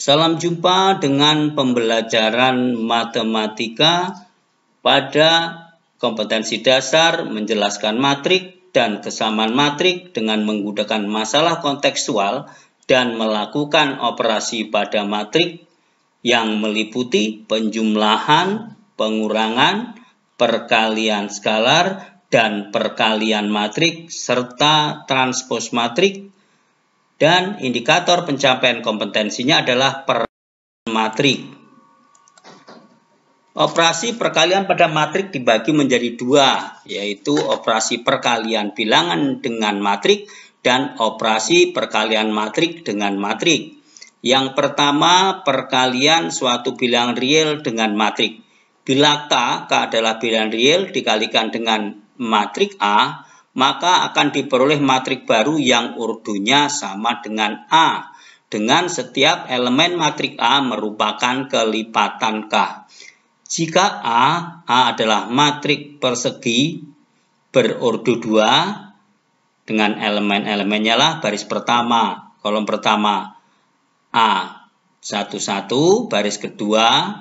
Salam jumpa dengan pembelajaran matematika pada kompetensi dasar menjelaskan matrik dan kesamaan matrik dengan menggunakan masalah kontekstual dan melakukan operasi pada matrik yang meliputi penjumlahan, pengurangan, perkalian skalar, dan perkalian matrik serta transpos matrik. Dan indikator pencapaian kompetensinya adalah perkalian matrik. Operasi perkalian pada matrik dibagi menjadi dua, yaitu operasi perkalian bilangan dengan matrik dan operasi perkalian matrik dengan matrik. Yang pertama, perkalian suatu bilangan real dengan matrik. Bila K adalah bilangan real dikalikan dengan matrik A, maka akan diperoleh matrik baru yang urdunya sama dengan A, dengan setiap elemen matrik A merupakan kelipatan K. Jika A adalah matrik persegi berordo 2, dengan elemen-elemennya lah baris pertama, kolom pertama A11, baris kedua,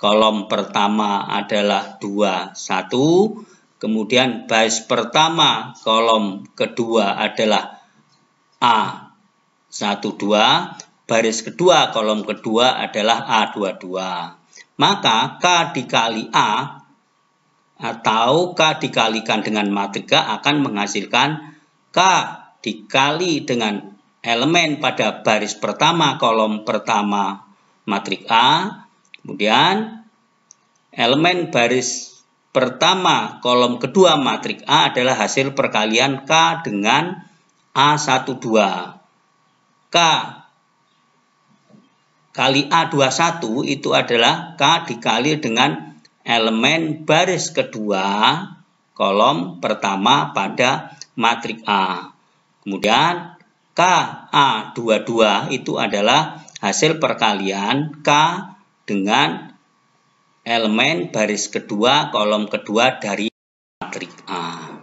kolom pertama adalah 21, kemudian baris pertama kolom kedua adalah A12, baris kedua kolom kedua adalah A22. Maka K dikali A atau K dikalikan dengan matrik K akan menghasilkan K dikali dengan elemen pada baris pertama kolom pertama matrik A, kemudian elemen baris pertama kolom kedua matrik A adalah hasil perkalian K dengan A12. K kali A21 itu adalah K dikali dengan elemen baris kedua kolom pertama pada matrik A. Kemudian K A22 itu adalah hasil perkalian K dengan elemen baris kedua kolom kedua dari matrik A.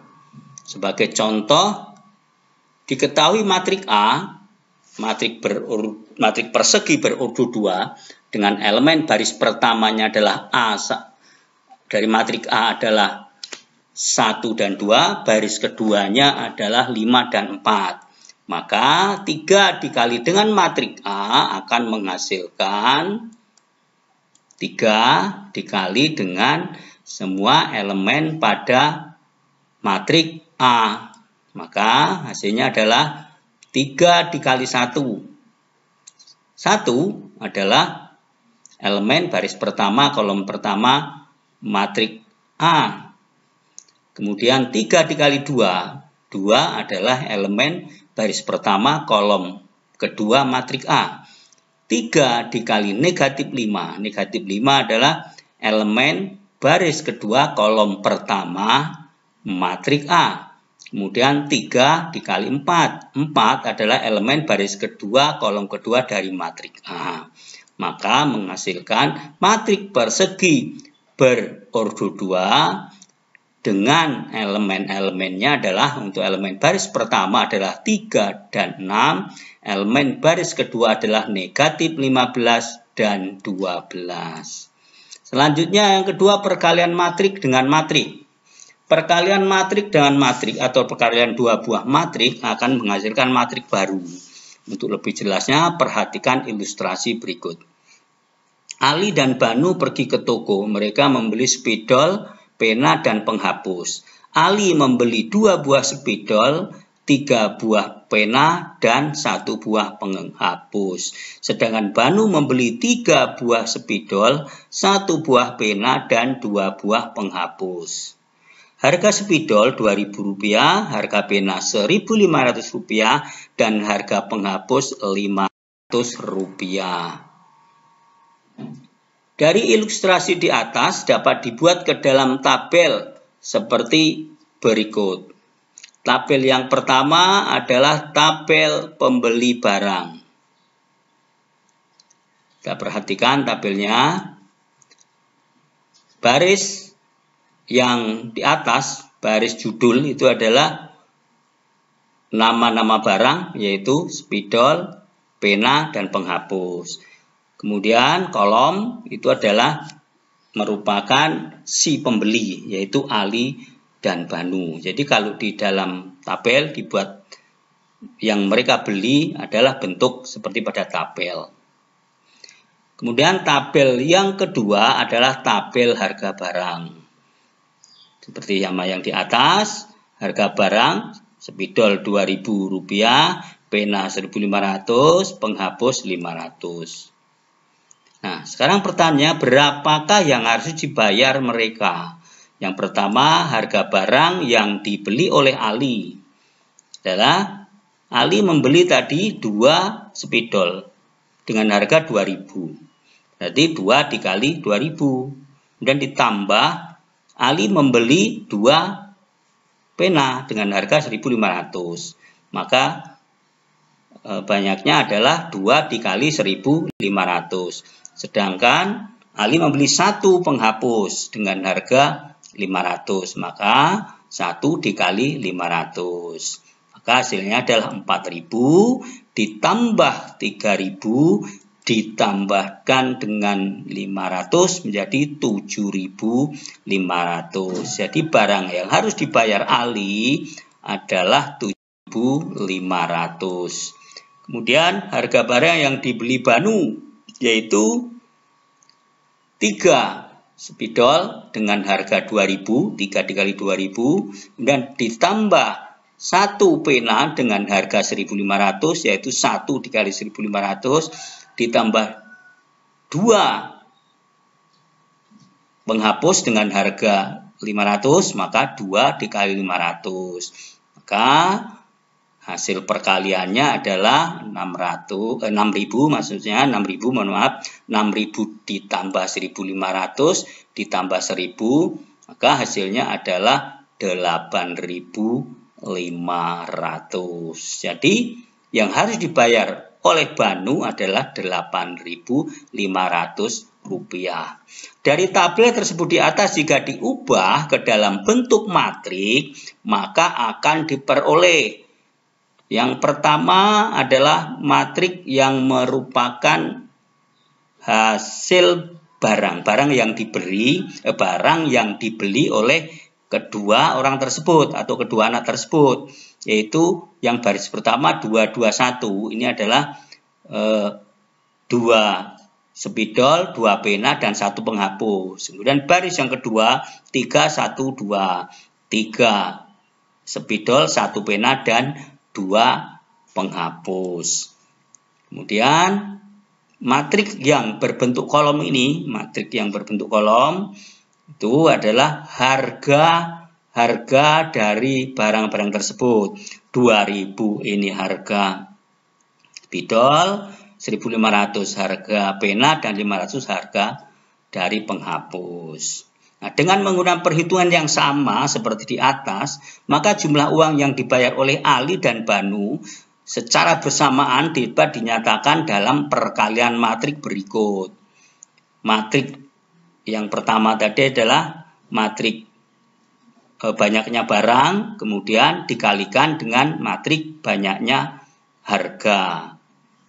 Sebagai contoh, diketahui matrik A, matrik persegi berordo 2 dengan elemen baris pertamanya adalah A, dari matrik A adalah 1 dan 2, baris keduanya adalah 5 dan 4. Maka 3 dikali dengan matrik A akan menghasilkan 3 dikali dengan semua elemen pada matrik A. Maka hasilnya adalah 3 dikali 1. 1 adalah elemen baris pertama kolom pertama matrik A. Kemudian 3 dikali 2. 2 adalah elemen baris pertama kolom kedua matrik A. 3 dikali negatif 5. Negatif 5 adalah elemen baris kedua kolom pertama matrik A. Kemudian 3 dikali 4. 4 adalah elemen baris kedua kolom kedua dari matrik A. Maka menghasilkan matrik persegi berordo 2 dengan elemen-elemennya adalah untuk elemen baris pertama adalah 3 dan 6, elemen baris kedua adalah negatif 15 dan 12. Selanjutnya yang kedua, perkalian matrik dengan matrik. Perkalian matrik dengan matrik atau perkalian dua buah matrik akan menghasilkan matrik baru. Untuk lebih jelasnya, perhatikan ilustrasi berikut. Ali dan Banu pergi ke toko. Mereka membeli spidol, pena, dan penghapus. Ali membeli 2 buah spidol, 3 buah pena, dan 1 buah penghapus. Sedangkan Banu membeli 3 buah spidol, 1 buah pena, dan 2 buah penghapus. Harga spidol Rp2.000, harga pena Rp1.500, dan harga penghapus Rp500. Dari ilustrasi di atas dapat dibuat ke dalam tabel seperti berikut. Tabel yang pertama adalah tabel pembeli barang. Kita perhatikan tabelnya. Baris yang di atas, baris judul itu adalah nama-nama barang, yaitu spidol, pena, dan penghapus. Kemudian kolom itu adalah merupakan si pembeli, yaitu Ali dan Banu. Jadi kalau di dalam tabel dibuat yang mereka beli adalah bentuk seperti pada tabel. Kemudian tabel yang kedua adalah tabel harga barang. Seperti yang di atas, harga barang spidol Rp2.000, pena 1.500, penghapus 500. Nah, sekarang pertanyaannya, berapakah yang harus dibayar mereka? Yang pertama, harga barang yang dibeli oleh Ali adalah Ali membeli tadi 2 spidol dengan harga 2.000. Berarti 2 dikali 2.000. Kemudian ditambah Ali membeli 2 pena dengan harga 1.500. Maka banyaknya adalah 2 dikali 1.500. Sedangkan Ali membeli 1 penghapus dengan harga 500. Maka 1 dikali 500. Maka hasilnya adalah 4.000 ditambah 3.000 ditambahkan dengan 500 menjadi 7.500. Jadi barang yang harus dibayar Ali adalah 7.500. Kemudian harga barang yang dibeli Banu yaitu 3 spidol dengan harga 2.000, 3 dikali 2.000, dan ditambah 1 pena dengan harga 1.500, yaitu 1 dikali 1.500, ditambah 2 penghapus dengan harga 500, maka 2 dikali 500. Maka hasil perkaliannya adalah 6.000, maksudnya 6.000, mohon maaf, 6.000 ditambah 1.500 ditambah 1.000, maka hasilnya adalah 8.500. Jadi yang harus dibayar oleh Banu adalah 8.500 rupiah. Dari tabel tersebut di atas jika diubah ke dalam bentuk matrik, maka akan diperoleh. Yang pertama adalah matrik yang merupakan hasil barang yang dibeli oleh kedua orang tersebut atau kedua anak tersebut, yaitu yang baris pertama 221 ini adalah 2 spidol, 2 pena, dan 1 penghapus. Kemudian baris yang kedua 312, 3 spidol, 1 pena, dan 2 penghapus. Kemudian matrik yang berbentuk kolom ini, itu adalah harga dari barang-barang tersebut. 2.000 ini harga spidol, 1.500 harga pena, dan 500 harga dari penghapus. Nah, dengan menggunakan perhitungan yang sama seperti di atas, maka jumlah uang yang dibayar oleh Ali dan Banu secara bersamaan dapat dinyatakan dalam perkalian matrik berikut. Matrik yang pertama tadi adalah matrik banyaknya barang, kemudian dikalikan dengan matrik banyaknya harga.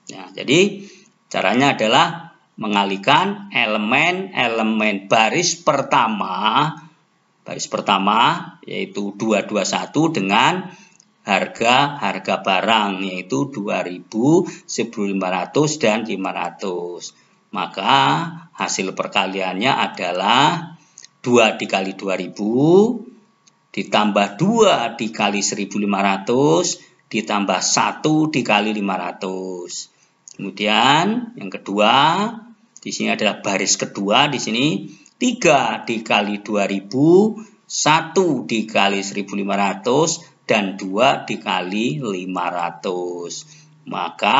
Ya, jadi caranya adalah mengalihkan elemen-elemen baris pertama yaitu 221 dengan harga barang yaitu 2.000, 1.500, dan 500. Maka hasil perkaliannya adalah 2 dikali 2.000 ditambah 2 dikali 1.500 ditambah 1 dikali 500. Kemudian yang kedua, di sini adalah baris kedua, di sini 3 dikali 2.000, 1 dikali 1.500, dan 2 dikali 500. Maka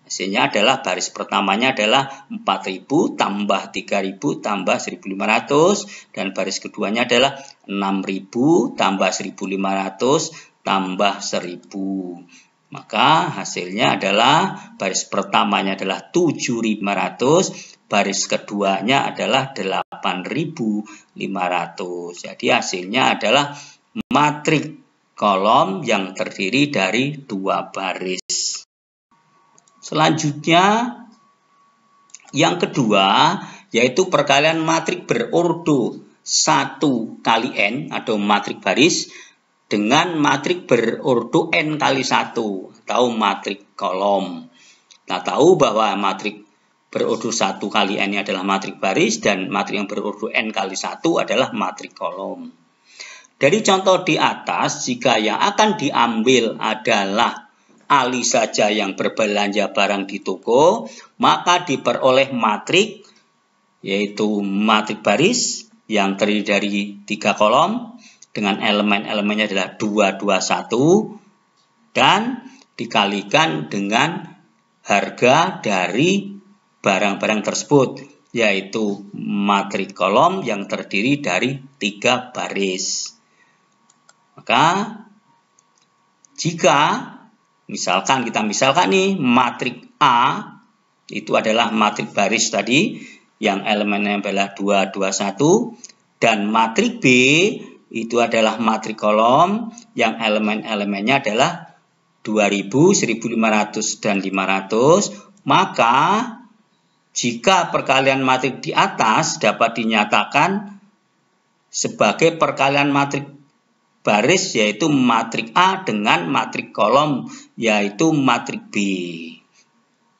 hasilnya adalah baris pertamanya adalah 4.000 tambah 3.000 tambah 1.500, dan baris keduanya adalah 6.000 tambah 1.500 tambah 1.000. Maka hasilnya adalah baris pertamanya adalah 7.500, baris keduanya adalah 8.500. Jadi hasilnya adalah matrik kolom yang terdiri dari 2 baris. Selanjutnya Yang kedua, yaitu perkalian matrik berordo 1 kali n atau matrik baris dengan matrik berordo n kali 1 atau matrik kolom. Kita tahu bahwa matrik berordo 1 kali n adalah matrik baris dan matrik yang berordo n kali 1 adalah matrik kolom. Dari contoh di atas, jika yang akan diambil adalah Ali saja yang berbelanja barang di toko, maka diperoleh matrik, yaitu matrik baris yang terdiri dari 3 kolom dengan elemen-elemennya adalah 2, 2, 1 dan dikalikan dengan harga dari barang-barang tersebut, yaitu matrik kolom yang terdiri dari 3 baris. Maka jika misalkan nih matrik A itu adalah matrik baris tadi yang elemennya adalah 2, 2, 1 dan matrik B itu adalah matrik kolom yang elemen-elemennya adalah 2000, 1500 dan 500, maka jika perkalian matrik di atas dapat dinyatakan sebagai perkalian matrik baris yaitu matrik A dengan matrik kolom yaitu matrik B.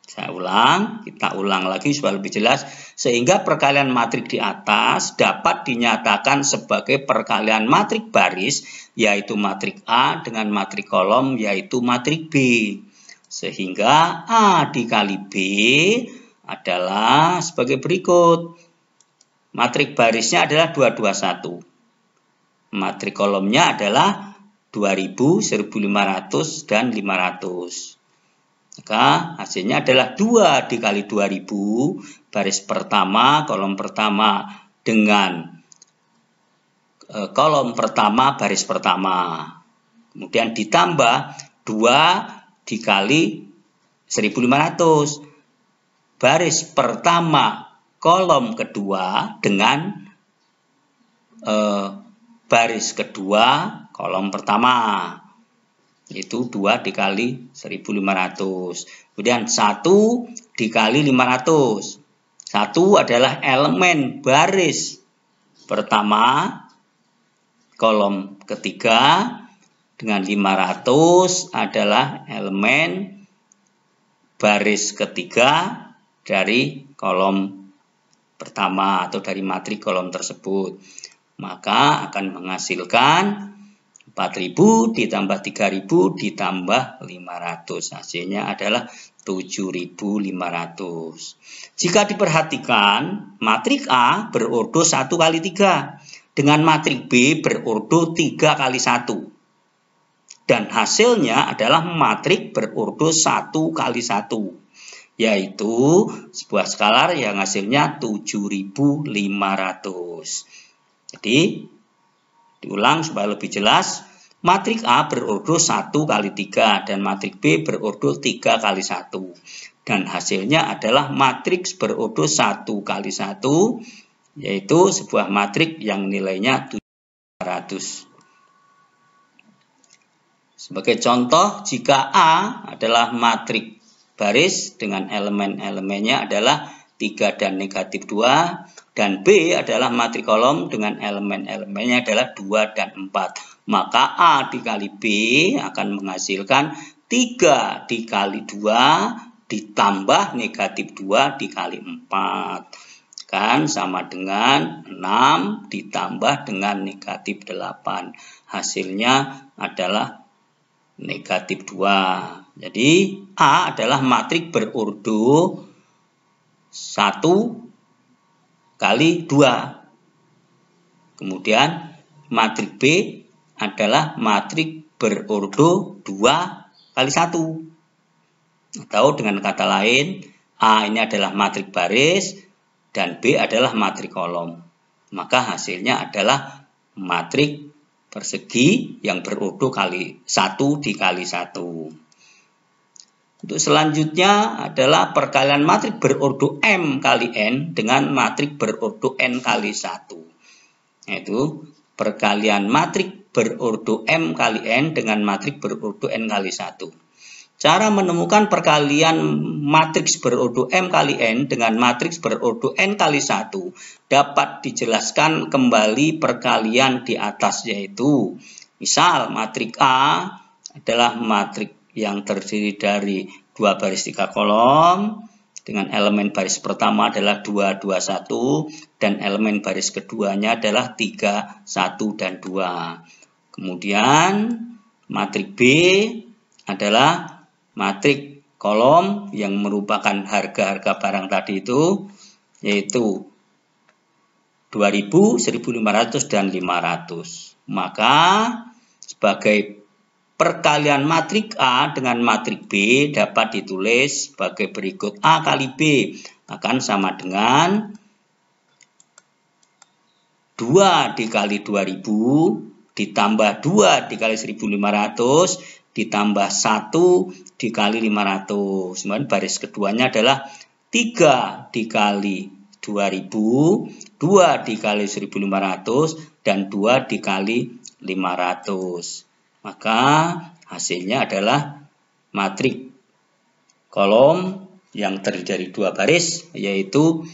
Kita ulang lagi supaya lebih jelas. Sehingga perkalian matrik di atas dapat dinyatakan sebagai perkalian matrik baris yaitu matrik A dengan matrik kolom yaitu matrik B. Sehingga A dikali B adalah sebagai berikut. Matrik barisnya adalah 221. Matrik kolomnya adalah 2000, 1500, dan 500. Maka hasilnya adalah 2 dikali 2000, baris pertama, kolom pertama dengan kolom pertama, baris pertama. Kemudian ditambah 2 dikali 1500, baris pertama, kolom kedua dengan baris kedua kolom pertama, itu 2 dikali 1500. Kemudian 1 dikali 500. 1 adalah elemen baris pertama kolom ketiga dengan 500 adalah elemen baris ketiga dari kolom pertama atau dari matrik kolom tersebut. Maka akan menghasilkan 4000 ditambah 3000 ditambah 500. Hasilnya adalah 7500. Jika diperhatikan, matrik A berordo 1 kali 3 dengan matrik B berordo 3 kali 1. Dan hasilnya adalah matrik berordo 1 kali 1. Yaitu sebuah skalar yang hasilnya 7500. Jadi, diulang supaya lebih jelas, matrik A berordo 1 kali 3 dan matrik B berordo 3 kali 1. Dan hasilnya adalah matriks berordo 1 kali 1, yaitu sebuah matrik yang nilainya 700. Sebagai contoh, jika A adalah matrik baris dengan elemen-elemennya adalah 3 dan negatif 2, dan B adalah matrik kolom dengan elemen-elemennya adalah 2 dan 4. Maka A dikali B akan menghasilkan 3 dikali 2 ditambah negatif 2 dikali 4. Kan sama dengan 6 ditambah dengan negatif 8. Hasilnya adalah negatif 2. Jadi A adalah matrik berordo 1 kali 2. Kemudian matrik B adalah matrik berordo 2 kali 1. Atau dengan kata lain, A ini adalah matrik baris dan B adalah matrik kolom. Maka hasilnya adalah matrik persegi yang berordo kali 1 dikali 1. Untuk selanjutnya adalah perkalian matrik berordo M kali N dengan matrik berordo N kali 1. Yaitu perkalian matrik berordo M kali N dengan matrik berordo N kali 1. Cara menemukan perkalian matriks berordo M kali N dengan matriks berordo N kali 1 dapat dijelaskan kembali perkalian di atas, yaitu misal matrik A adalah matrik yang terdiri dari 2 baris 3 kolom dengan elemen baris pertama adalah 2, 2, 1 dan elemen baris keduanya adalah 3, 1, dan 2. Kemudian matrik B adalah matrik kolom yang merupakan harga-harga barang tadi itu, yaitu 2000, 1500, dan 500. Maka sebagai perkalian matrik A dengan matrik B dapat ditulis sebagai berikut. A kali B akan sama dengan 2 dikali 2000 ditambah 2 dikali 1500 ditambah 1 dikali 500. Kemudian baris keduanya adalah 3 dikali 2000, 2 dikali 1500, dan 2 dikali 500. Maka hasilnya adalah matrik kolom yang terdiri dari 2 baris, yaitu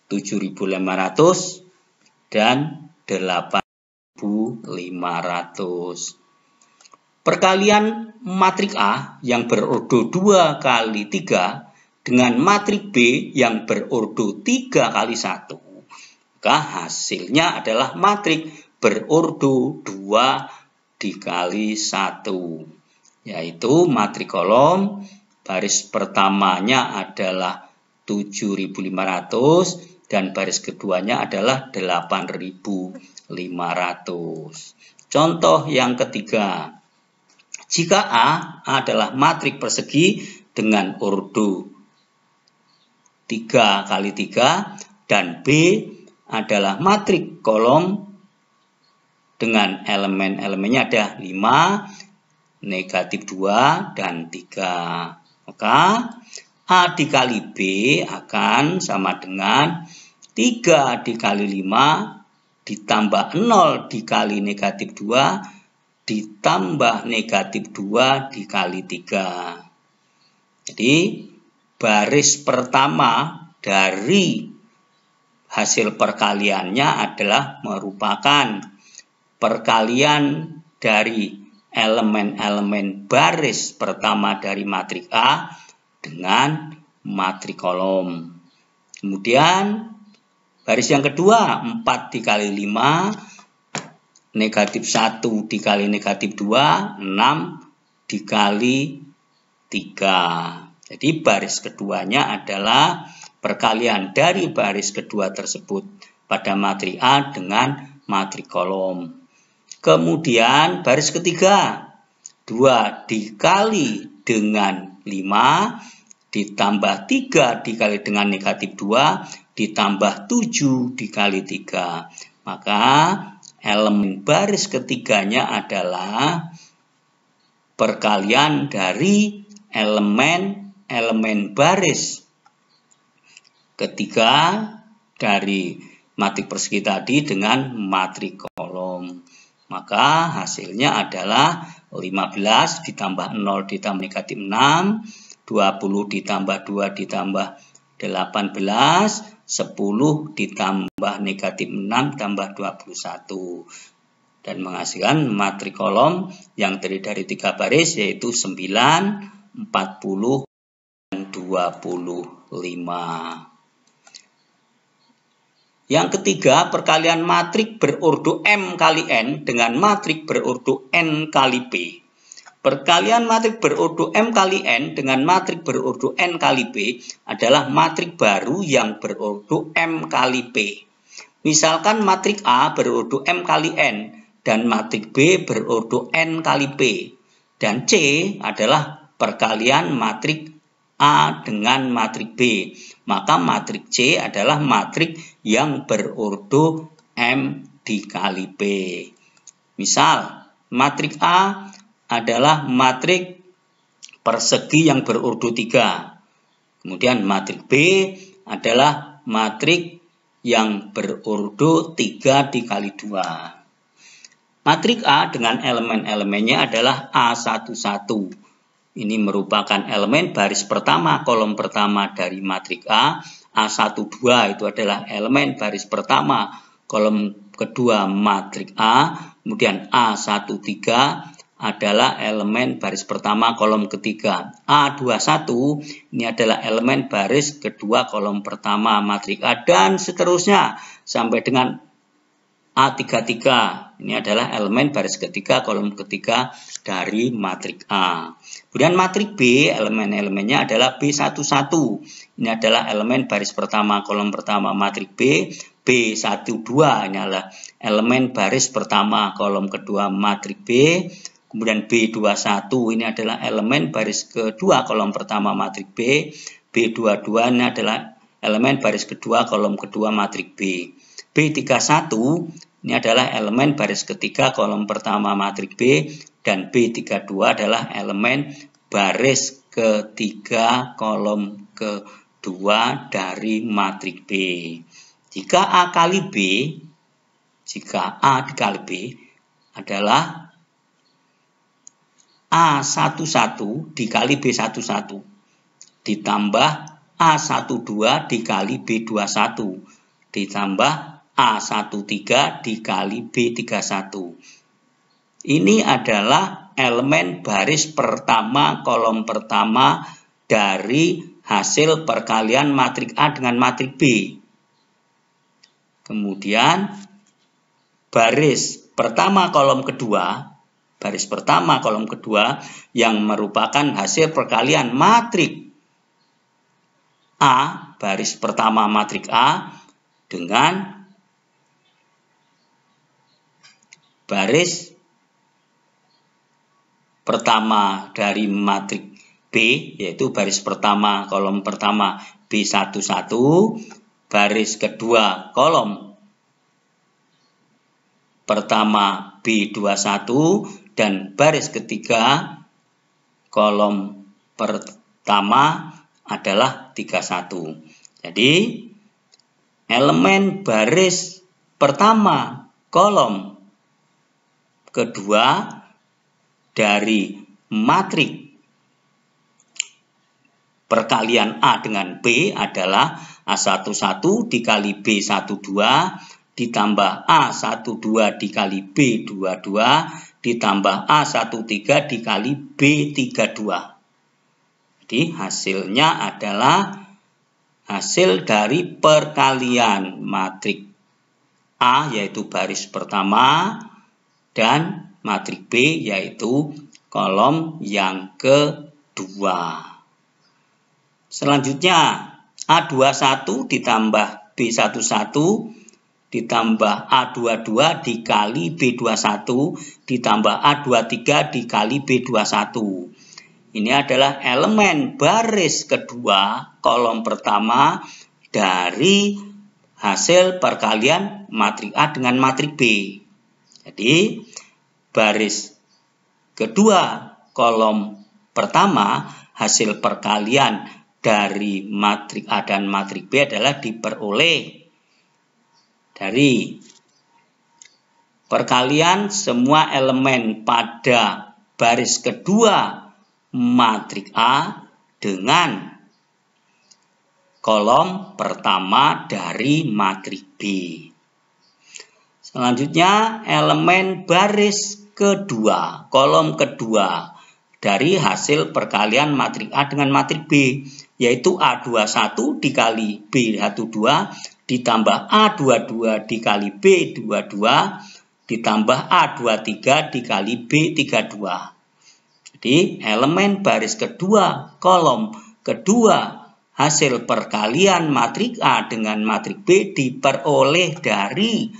7500 dan 8500. Perkalian matrik A yang berordo 2 kali 3 dengan matrik B yang berordo 3 kali 1. Maka hasilnya adalah matrik berordo 2 dikali 1. Yaitu matrik kolom baris pertamanya adalah 7500 dan baris keduanya adalah 8500. Contoh yang ketiga. Jika A adalah matrik persegi dengan ordo 3 kali 3 dan B adalah matrik kolom dengan elemen-elemennya ada 5, negatif 2, dan 3. Maka A dikali B akan sama dengan 3 dikali 5 ditambah 0 dikali negatif 2 ditambah negatif 2 dikali 3. Jadi baris pertama dari hasil perkaliannya adalah merupakan perkalian dari elemen-elemen baris pertama dari matrik A dengan matrik kolom. Kemudian baris yang kedua 4 dikali 5 negatif 1 dikali negatif 2, 6 dikali 3. Jadi baris keduanya adalah perkalian dari baris kedua tersebut pada matrik A dengan matrik kolom. Kemudian baris ketiga 2 dikali dengan 5 ditambah 3 dikali dengan negatif 2 ditambah 7 dikali 3. Maka elemen baris ketiganya adalah perkalian dari elemen baris ketiga dari matrik persegi tadi dengan matrik kolom. Maka hasilnya adalah 15 ditambah 0 ditambah negatif 6, 20 ditambah 2 ditambah 18, 10 ditambah negatif 6 tambah 21. Dan menghasilkan matrik kolom yang terdiri dari 3 baris yaitu 9, 40, dan 25. Yang ketiga, perkalian matrik berordo M kali N dengan matrik berordo N kali P. Perkalian matrik berordo M kali N dengan matrik berordo N kali P adalah matrik baru yang berordo M kali P. Misalkan matrik A berordo M kali N dan matrik B berordo N kali P. Dan C adalah perkalian matrik A dengan matrik B. Maka matrik C adalah matrik yang berordo M dikali P. Misal, matrik A adalah matrik persegi yang berordo 3. Kemudian matrik B adalah matrik yang berordo 3 dikali 2. Matrik A dengan elemen-elemennya adalah A11, ini merupakan elemen baris pertama kolom pertama dari matrik A. A12 itu adalah elemen baris pertama kolom kedua matrik A. Kemudian A13 adalah elemen baris pertama kolom ketiga. A21 ini adalah elemen baris kedua kolom pertama matrik A, dan seterusnya sampai dengan A33 ini adalah elemen baris ketiga kolom ketiga dari matrik A. Kemudian matrik B, elemen-elemennya adalah B11. Ini adalah elemen baris pertama kolom pertama matrik B. B12 ini adalah elemen baris pertama kolom kedua matrik B. Kemudian B21 ini adalah elemen baris kedua kolom pertama matrik B. B22 ini adalah elemen baris kedua kolom kedua matrik B. B31 ini adalah elemen baris ketiga kolom pertama matrik B, dan B32 adalah elemen baris ketiga kolom kedua dari matrik B. Jika A dikali B adalah A11 dikali B11 ditambah A12 dikali B21 ditambah A13 dikali B31. Ini adalah elemen baris pertama kolom pertama dari hasil perkalian matrik A dengan matrik B. Kemudian baris pertama kolom kedua yang merupakan hasil perkalian matrik A, baris pertama matrik A dengan baris pertama dari matrik B, yaitu baris pertama kolom pertama B11, baris kedua kolom pertama B21, dan baris ketiga kolom pertama adalah 31. Jadi elemen baris pertama kolom kedua dari matrik perkalian A dengan B adalah A11 dikali B12 ditambah A12 dikali B22 ditambah A13 dikali B32. Jadi hasilnya adalah hasil dari perkalian matrik A yaitu baris pertama dan matrik B yaitu kolom yang kedua. Selanjutnya A21 ditambah B11 ditambah A22 dikali B21 ditambah A23 dikali B21. Ini adalah elemen baris kedua kolom pertama dari hasil perkalian matrik A dengan matrik B. Jadi baris kedua kolom pertama hasil perkalian dari matrik A dan matrik B adalah diperoleh dari perkalian semua elemen pada baris kedua matrik A dengan kolom pertama dari matrik B. Selanjutnya elemen baris kedua, kolom kedua dari hasil perkalian matrik A dengan matrik B, yaitu A21 dikali B12 ditambah A22 dikali B22 ditambah A23 dikali B32. Jadi elemen baris kedua kolom kedua hasil perkalian matrik A dengan matrik B diperoleh dari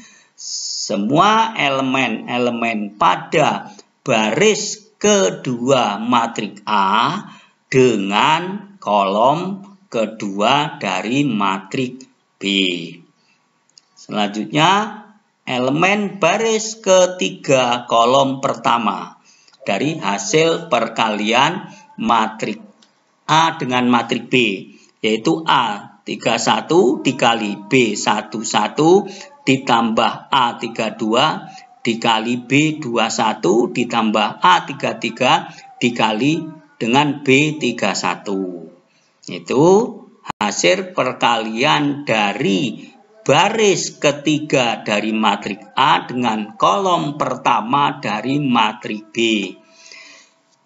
semua elemen-elemen pada baris kedua matrik A dengan kolom kedua dari matrik B. Selanjutnya elemen baris ketiga kolom pertama dari hasil perkalian matrik A dengan matrik B, yaitu A31 dikali B11 ditambah A32 dikali B21 ditambah A33 dikali dengan B31. Itu hasil perkalian dari baris ketiga dari matrik A dengan kolom pertama dari matrik B.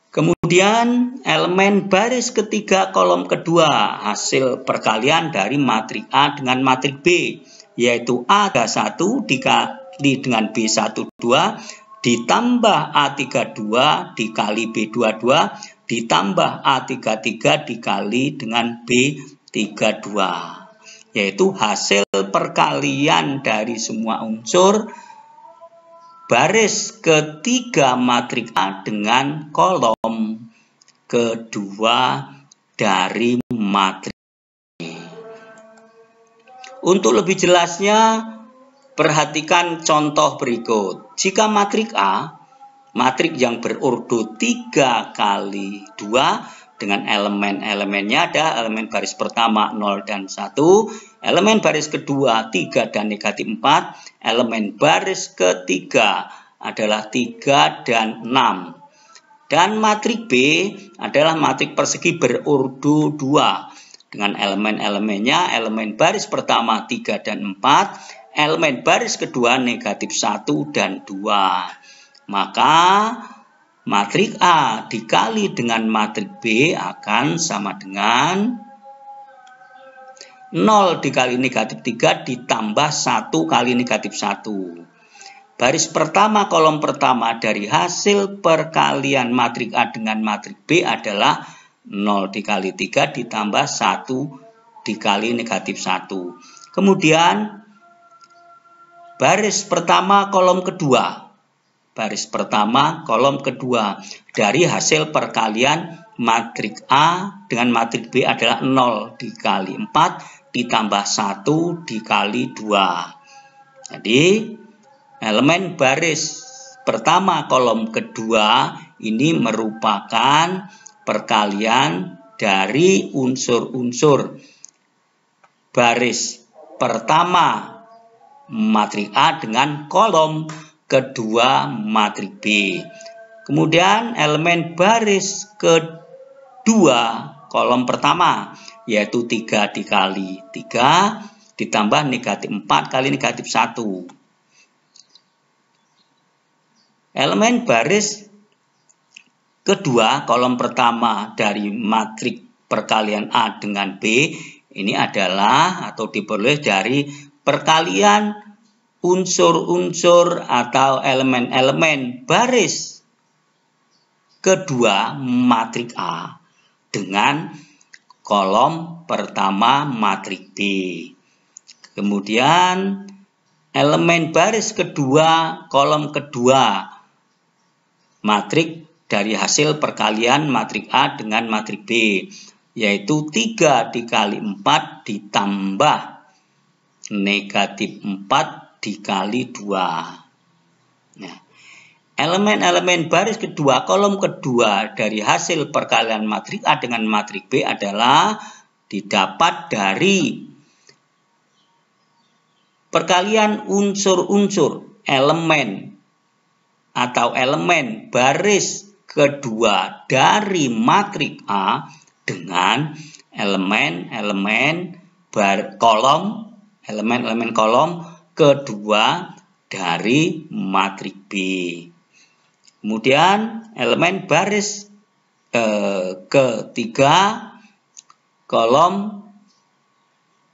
Kemudian elemen baris ketiga kolom kedua hasil perkalian dari matrik A dengan matrik B, yaitu A31 dikali dengan B12 ditambah A32 dikali B22 ditambah A33 dikali dengan B32, yaitu hasil perkalian dari semua unsur baris ketiga matrik A dengan kolom kedua dari matrik B. Untuk lebih jelasnya, perhatikan contoh berikut. Jika matrik A, matrik yang berurut 3 kali 2, dengan elemen-elemennya ada elemen baris pertama 0 dan 1, elemen baris kedua 3 dan negatif 4, elemen baris ketiga adalah 3 dan 6. Dan matrik B adalah matrik persegi berurut 2 dengan elemen-elemennya, elemen baris pertama 3 dan 4, elemen baris kedua negatif 1 dan 2. Maka matrik A dikali dengan matrik B akan sama dengan 0 dikali negatif 3 ditambah 1 kali negatif 1. Baris pertama kolom pertama dari hasil perkalian matrik A dengan matrik B adalah 0 dikali 3 ditambah 1 dikali negatif 1. Kemudian baris pertama kolom kedua. Baris pertama kolom kedua dari hasil perkalian matrik A dengan matrik B adalah 0 dikali 4 ditambah 1 dikali 2. Jadi elemen baris pertama kolom kedua ini merupakan perkalian dari unsur-unsur baris pertama matrik A dengan kolom kedua matrik B. Kemudian elemen baris kedua kolom pertama, yaitu 3 dikali 3 ditambah negatif 4 kali negatif 1. Elemen baris kedua kolom pertama dari matrik perkalian A dengan B ini adalah atau diperoleh dari perkalian unsur-unsur atau elemen-elemen baris kedua matrik A dengan kolom pertama matrik B. Kemudian elemen baris kedua kolom kedua matrik dari hasil perkalian matrik A dengan matrik B, yaitu 3 dikali 4 ditambah negatif 4 dikali 2. Nah, elemen-elemen baris kedua kolom kedua dari hasil perkalian matrik A dengan matrik B adalah didapat dari perkalian unsur-unsur elemen atau elemen baris kedua dari matrik A dengan elemen-elemen kolom kedua dari matrik B. Kemudian elemen baris ketiga kolom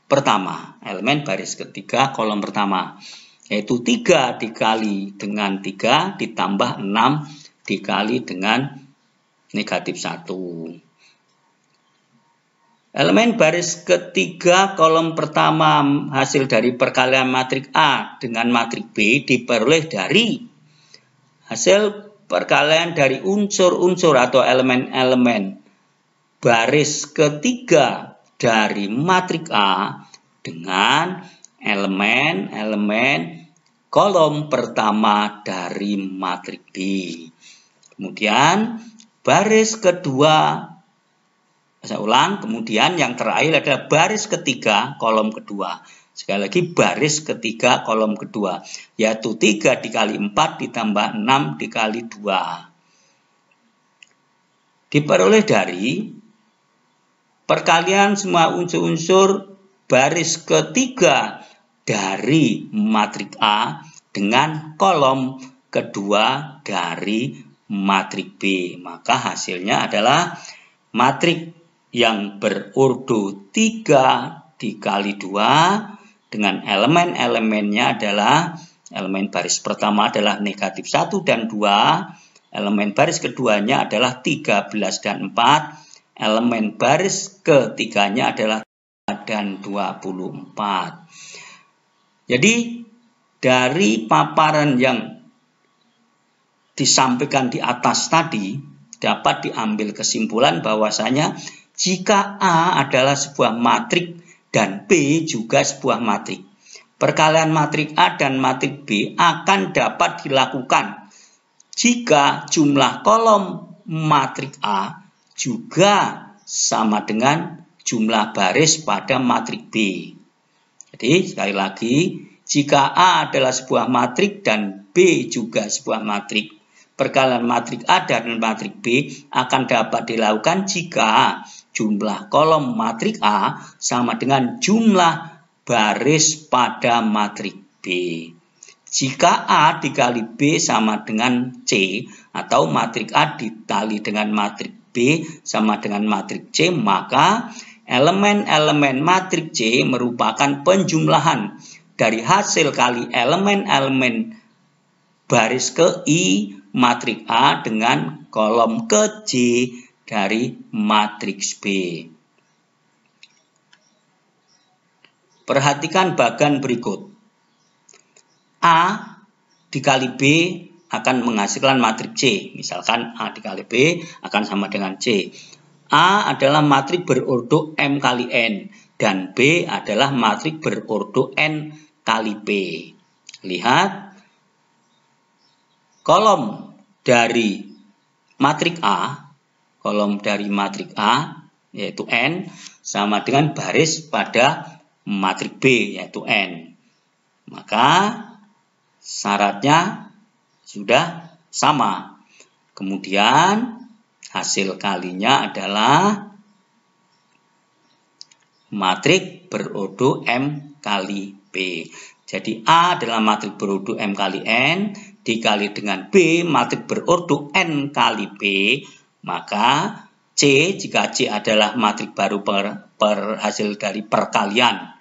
pertama, elemen baris ketiga kolom pertama, yaitu 3 dikali dengan 3 ditambah 6 dikali dengan negatif 1. Elemen baris ketiga kolom pertama hasil dari perkalian matrik A dengan matrik B diperoleh dari hasil perkalian dari unsur-unsur atau elemen-elemen baris ketiga dari matrik A dengan elemen-elemen kolom pertama dari matrik B. Kemudian baris kedua, saya ulang, kemudian yang terakhir adalah baris ketiga kolom kedua. Sekali lagi baris ketiga kolom kedua, yaitu 3 dikali 4 ditambah 6 dikali 2. diperoleh dari perkalian semua unsur-unsur baris ketiga dari matrik A dengan kolom kedua dari matrik B. Maka hasilnya adalah matrik yang berurdu 3 dikali 2 dengan elemen-elemennya adalah elemen baris pertama adalah negatif 1 dan 2, elemen baris keduanya adalah 13 dan 4, elemen baris ketiganya adalah 3 dan 24. Jadi dari paparan yang disampaikan di atas tadi dapat diambil kesimpulan bahwasanya jika A adalah sebuah matrik dan B juga sebuah matrik, perkalian matrik A dan matrik B akan dapat dilakukan jika jumlah kolom matrik A juga sama dengan jumlah baris pada matrik B. Jadi sekali lagi, jika A adalah sebuah matrik dan B juga sebuah matrik, perkalian matrik A dan matrik B akan dapat dilakukan jika jumlah kolom matrik A sama dengan jumlah baris pada matrik B. Jika A dikali B sama dengan C atau matrik A dikali dengan matrik B sama dengan matrik C, maka elemen-elemen matrik C merupakan penjumlahan dari hasil kali elemen-elemen baris ke I matrik A dengan kolom ke J dari matriks B. Perhatikan bagan berikut. A dikali B akan menghasilkan matrik C. Misalkan A dikali B akan sama dengan C. A adalah matrik berurdu M kali N. Dan B adalah matrik berurdu N kali P. Lihat. Kolom dari matrik A, yaitu N, sama dengan baris pada matrik B, yaitu N. Maka syaratnya sudah sama. Kemudian hasil kalinya adalah matrik berurdu M kali B. Jadi A adalah matrik berurdu M kali N, dikali dengan B matrik berurdu N kali B, maka C, jika C adalah matrik baru per hasil dari perkalian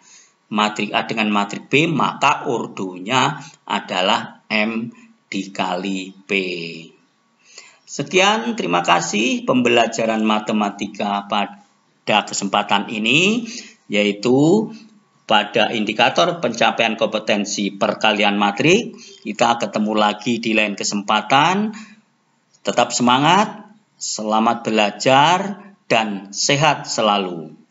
matrik A dengan matrik B, maka urdunya adalah M dikali P. Sekian, terima kasih pembelajaran matematika pada kesempatan ini, yaitu pada indikator pencapaian kompetensi perkalian matrik. Kita ketemu lagi di lain kesempatan. Tetap semangat, selamat belajar, dan sehat selalu.